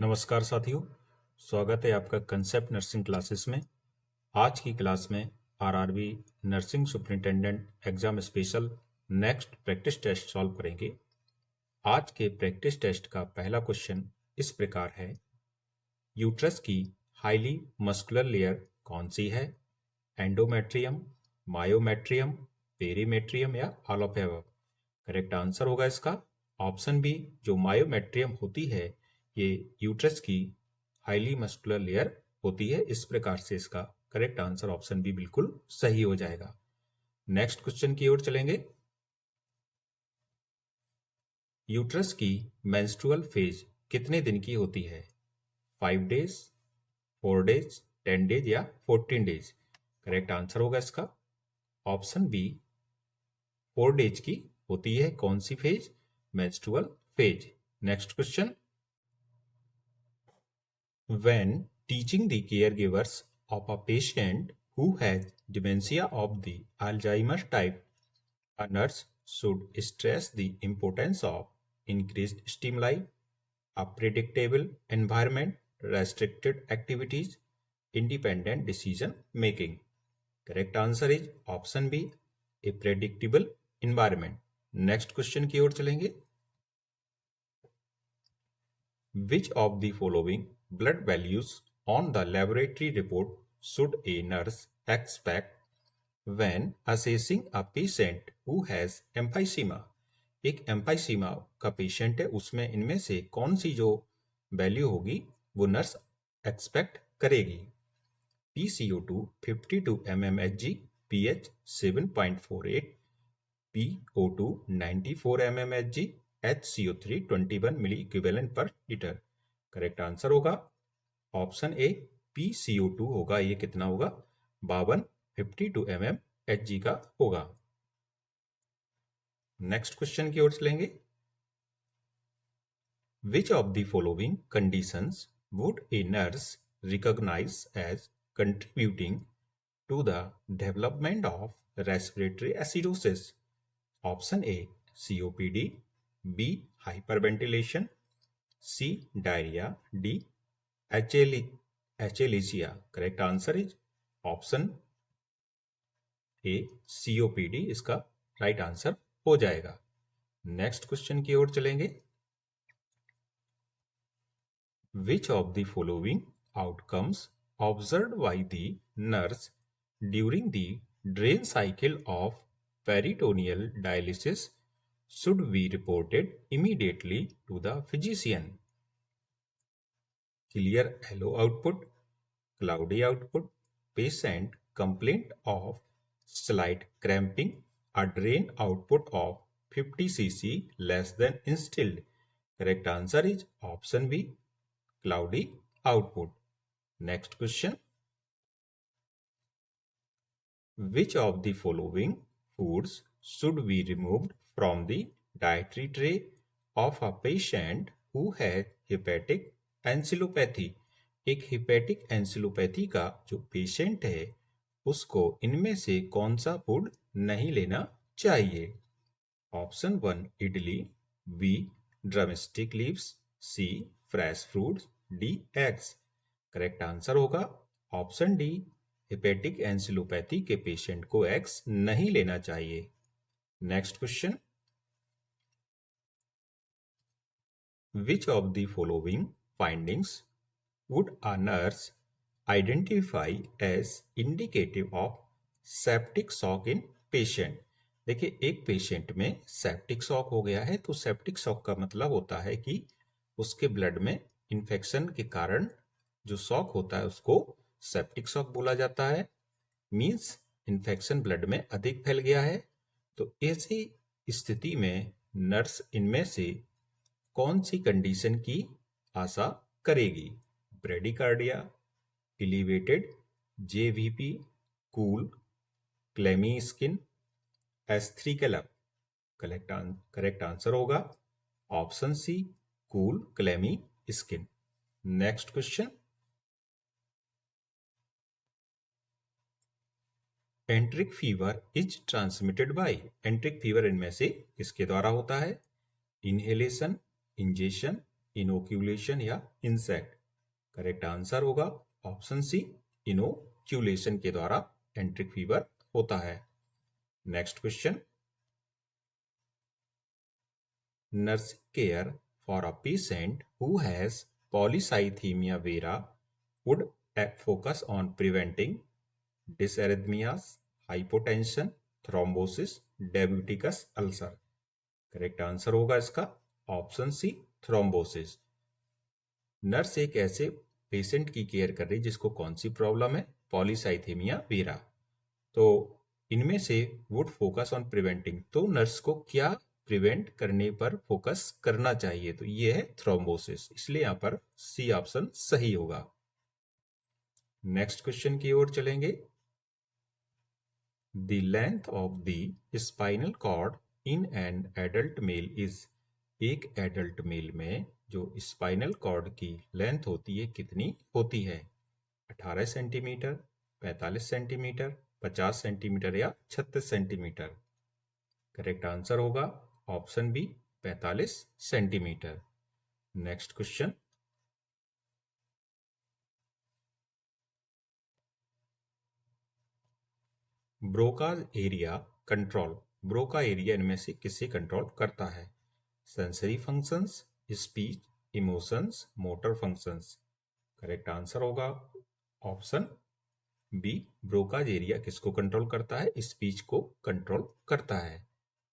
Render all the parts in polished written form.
नमस्कार साथियों, स्वागत है आपका कंसेप्ट नर्सिंग क्लासेस में। आज की क्लास में RRB nursing superintendent exam special next practice test solve करेंगे। आज के प्रैक्टिस टेस्ट का पहला क्वेश्चन इस प्रकार है, यूट्रस की हाईली मस्कुलर लेयर कौन सी है? एंडोमेट्रियम, मायोमेट्रियम, पेरीमेट्रियम या all of above? Correct answer होगा इसका ऑप्शन बी, जो मायोमेट्रियम होती है ये यूट्रस की हाईली मस्कुलर लेयर होती है। इस प्रकार से इसका करेक्ट आंसर ऑप्शन बी बिल्कुल सही हो जाएगा। नेक्स्ट क्वेश्चन की ओर चलेंगे। यूट्रस की मेंस्ट्रुअल फेज कितने दिन की होती है? 5 डेज, 4 डेज, 10 डेज या 14 डेज? करेक्ट आंसर होगा इसका ऑप्शन बी, 4 डेज की होती है। कौन सी phase? Menstrual phase. Next question, when teaching the caregivers of a patient who has dementia of the Alzheimer's type, a nurse should stress the importance of increased stimuli, a predictable environment, restricted activities, independent decision making. Correct answer is option B, a predictable environment. Next question की ओर चलेंगे। Which of the following blood values on the laboratory report should a nurse expect when assessing a patient who has emphysema? एक emphysema का patient है, उसमें इनमें से कौन सी जो वैल्यू होगी वो नर्स एक्सपेक्ट करेगी? PCO2 52 mmHg, pH 7.48, PO2 94 mmHg, HCO3 21 milliequivalent per litre. Correct answer होगा ऑप्शन ए, PCO2 होगा। ये कितना होगा? 52 mmHg का होगा। नेक्स्ट क्वेश्चन की ओर चलेंगे। Which of the following conditions would a nurse recognize as contributing to the development of respiratory acidosis? Option A, COPD, B, hyperventilation, C, diarrhea, D, achalasia. Correct answer is option A, COPD इसका right answer हो जाएगा। Next question की ओर चलेंगे। Which of the following outcomes observed by the nurse during the drain cycle of peritoneal dialysis should be reported immediately to the physician? Clear yellow output, cloudy output, patient complaint of slight cramping, a drain output of 50 cc less than instilled. Correct answer is option B, cloudy output. Next question. Which of the following foods should be removed from the dietary tray of a patient who has hepatic encephalopathy? एक hepatic encephalopathy का जो patient है उसको इनमें से कौन सा food नहीं लेना चाहिए? Option 1, idli, B, drumstick leaves, C, fresh fruits, D, eggs. Correct answer होगा ऑप्शन डी, हेपेटिक एंसिलोपैथी के पेशेंट को एग्स नहीं लेना चाहिए। Next question, which of the following findings would a nurse identify as indicative of septic shock in patient? देखिए, एक patient में septic shock हो गया है तो सेप्टिक शॉक का मतलब होता है कि उसके ब्लड में इन्फेक्शन के कारण जो शॉक होता है उसको सेप्टिक शॉक बोला जाता है। मींस इन्फेक्शन ब्लड में अधिक फैल गया है। तो ऐसी स्थिति में नर्स इनमें से कौन सी कंडीशन की आशा करेगी? Bradycardia, elevated JVP, cool, clammy skin, S3 gallop. Correct answer होगा option C, cool clammy skin. Next question, enteric fever is transmitted by? Enteric fever इनमें से किसके द्वारा होता है? इनहेलेशन, इंजेक्शन, इनोक्यूलेशन या इंसेक्ट। करेक्ट आंसर होगा ऑप्शन सी, इनोक्यूलेशन के द्वारा एंट्रिक फीवर होता है। Next question, nursing care for a patient who has polycythemia vera would focus on preventing dysarrhythmias, hypotension, thrombosis, diabeticus ulcer। Correct answer होगा इसका option C, thrombosis. Nurse एक ऐसे patient की care कर रही है जिसको कौन सी प्रॉब्लम है, पॉलीसाइथेमिया वीरा। तो इनमें से वुड फोकस ऑन प्रिवेंटिंग, तो नर्स को क्या प्रिवेंट करने पर फोकस करना चाहिए, तो ये है थ्रोम्बोसिस, इसलिए यहां पर सी ऑप्शन सही होगा। नेक्स्ट क्वेश्चन की ओर चलेंगे। The length of the spinal cord in an adult male is, एक एडल्ट मेल में जो स्पाइनल कॉर्ड की लेंथ होती है कितनी होती है, 18 सेंटीमीटर, 45 सेंटीमीटर, 50 सेंटीमीटर या 36 सेंटीमीटर। करेक्ट आंसर होगा option B, 45 centimetre. Next question, Broca's area control, Broca area इनमें से किसे कंट्रोल करता है, sensory functions, speech, emotions, motor functions. Correct answer होगा ऑप्शन बी, ब्रोकाज एरिया किसको कंट्रोल करता है, स्पीच को कंट्रोल करता है।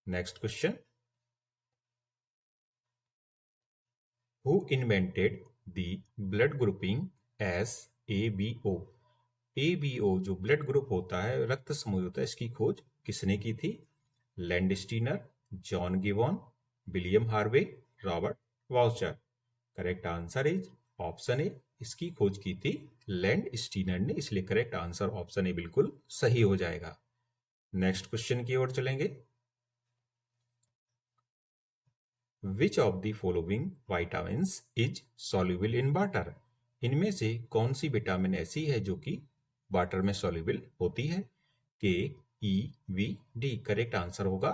Next question, who invented the blood grouping as ABO, ABO जो ब्लड ग्रुप होता है, रक्त समूह होता है, इसकी खोज किसने की थी, Landsteiner, John Givon, William Harvey, Robert Vaucher. Correct answer is option A, इसकी खोज की थी लैंडस्टीनर ने, इसलिए करेक्ट आंसर ऑप्शन ए बिल्कुल सही हो जाएगा। नेक्स्ट क्वेश्चन की ओर चलेंगे। विच of the following vitamins is soluble in water, इनमें से कौन सी विटामिन ऐसी है जो कि वाटर में सॉल्युबल होती है, के, ई, वी, डी। करेक्ट आंसर होगा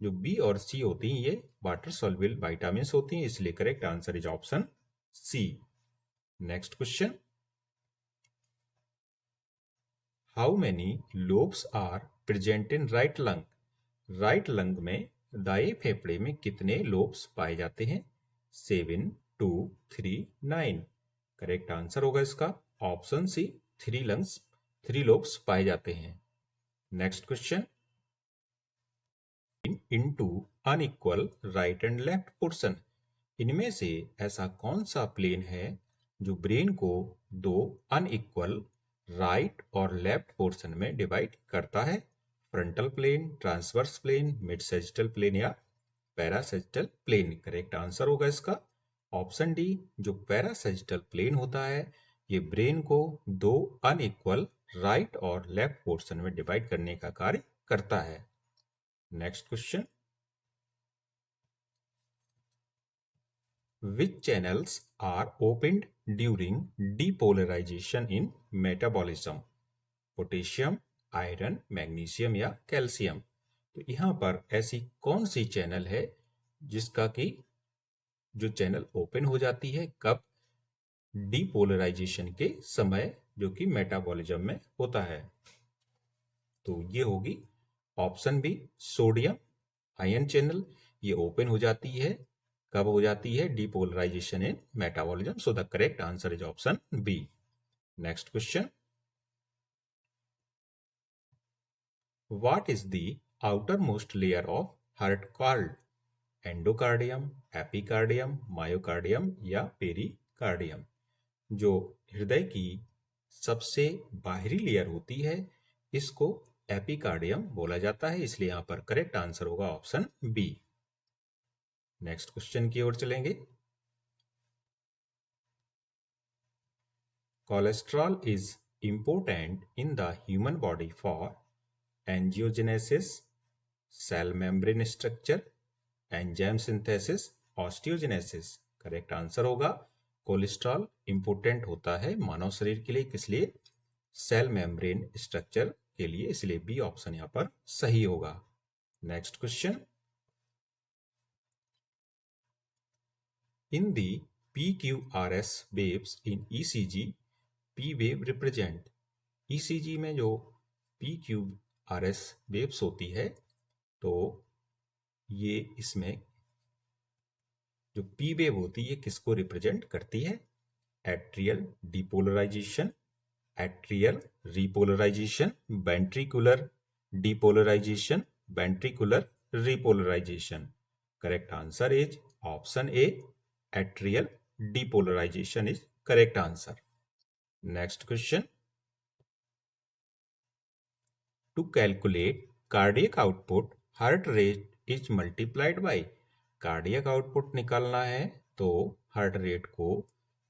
जो बी और सी होती हैं ये वाटर सॉल्युबल विटामिन होती हैं, इसलिए correct answer is option C. Next question, how many lobes are present in right lung, right lung में दाएं फेफड़े में कितने लोब्स पाए जाते हैं, 7, 2, 3, 9। करेक्ट आंसर होगा इसका ऑप्शन सी, 3 लोब्स पाए जाते हैं। Next question, into unequal right and left portion, इनमें से ऐसा कौन सा प्लेन है जो ब्रेन को दो अनइक्वल राइट और लेफ्ट पोर्शन में डिवाइड करता है, frontal plane, transverse plane, mid sagittal plane या पैरासैजिटल प्लेन। करेक्ट आंसर होगा इसका ऑप्शन डी, जो पैरासैजिटल प्लेन होता है ये ब्रेन को दो अनइक्वल राइट और लेफ्ट पोर्शन में डिवाइड करने का कार्य करता है। Next question, which channels are opened during depolarization in metabolism, potassium, iron, magnesium या कैल्शियम। तो यहाँ पर ऐसी कौन सी चैनल है जिसका कि जो चैनल ओपन हो जाती है कब, डीपोलराइजेशन के समय, जो कि मेटाबॉलिज्म में होता है। तो ये होगी option B, sodium ion channel, ये ओपन हो जाती है कब हो जाती है, depolarisation in metabolism. So the correct answer is option B. Next question, what is the outermost layer of heart called, endocardium, epicardium, myocardium या पेरिकार्डियम। जो हृदय की सबसे बाहरी लेयर होती है इसको एपिकार्डियम बोला जाता है, इसलिए यहां पर करेक्ट आंसर होगा ऑप्शन बी। नेक्स्ट क्वेश्चन की ओर चलेंगे। Cholesterol is important in the human body for angiogenesis, cell membrane structure, enzyme synthesis, osteogenesis. Correct answer होगा कोलेस्ट्रॉल इंपोर्टेंट होता है मानव शरीर के लिए, किस लिए, सेल मेम्ब्रेन स्ट्रक्चर के लिए, इसलिए बी ऑप्शन यहां पर सही होगा। Next question, in the PQRS waves in ECG, P wave represent। ECG में जो PQRS waves होती है तो ये इसमें जो P wave होती है किसको रिप्रेजेंट करती है? Atrial depolarisation, atrial repolarisation, ventricular depolarisation, ventricular repolarisation. Correct answer is option A, atrial depolarisation is correct answer. Next question, to calculate cardiac output heart rate is multiplied by. Cardiac output निकालना है तो heart rate को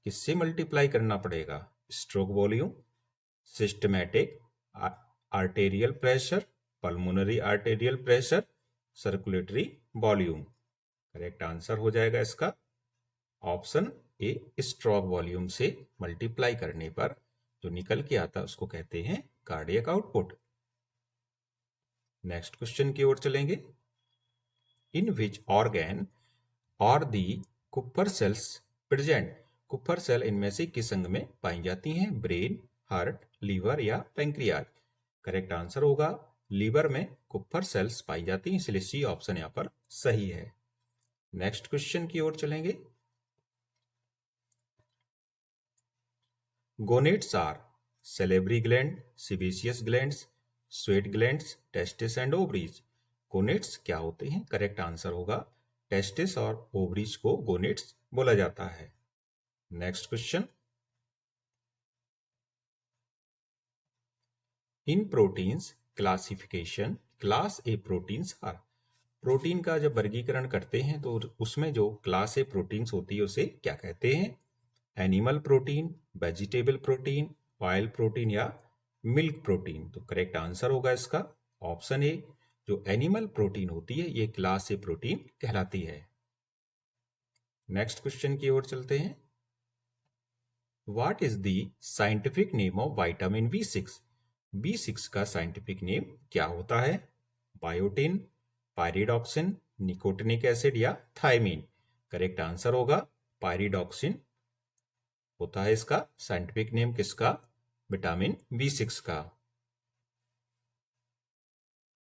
किससे multiply करना पड़ेगा? Stroke volume, systematic arterial pressure, pulmonary arterial pressure, circulatory volume. Correct answer हो जाएगा इसका ऑप्शन ए, स्ट्रोक वॉल्यूम से मल्टीप्लाई करने पर जो निकल के आता है उसको कहते हैं कार्डियक आउटपुट। नेक्स्ट क्वेश्चन की ओर चलेंगे, इन which organ are the Kupffer cells present. Kupffer cell इनमें से किस अंग में पाई जाती हैं? ब्रेन, हार्ट, लीवर या पैंक्रियाज। करेक्ट आंसर होगा लीवर में कुपर सेल्स पाई जाती हैं, इसलिए सी ऑप्शन यहां पर सही है। नेक्स्ट क्वेश्चन की ओर चलेंगे, gonads are salivary gland, sebaceous glands, sweat glands, testis and ovaries. Gonads क्या होते हैं? करेक्ट आंसर होगा टेस्टिस और ओवरीज को गोनेट्स बोला जाता है। Next question, in proteins classification class A proteins are. Protein का जब वर्गीकरण करते हैं तो उसमें जो क्लास ए प्रोटीन्स होती है उसे क्या कहते हैं? Animal protein, vegetable protein, oil protein या मिल्क प्रोटीन। तो करेक्ट आंसर होगा इसका ऑप्शन ए, जो एनिमल प्रोटीन होती है ये क्लास ए प्रोटीन कहलाती है। नेक्स्ट क्वेश्चन की ओर चलते हैं, what is the scientific name of vitamin B6। B6 का साइंटिफिक नेम क्या होता है? बायोटिन, पायरिडॉक्सिन, निकोटिनिक एसिड या थायमीन। करेक्ट आंसर होगा पायरिडॉक्सिन होता है इसका साइंटिफिक नेम किसका? विटामिन B6 का।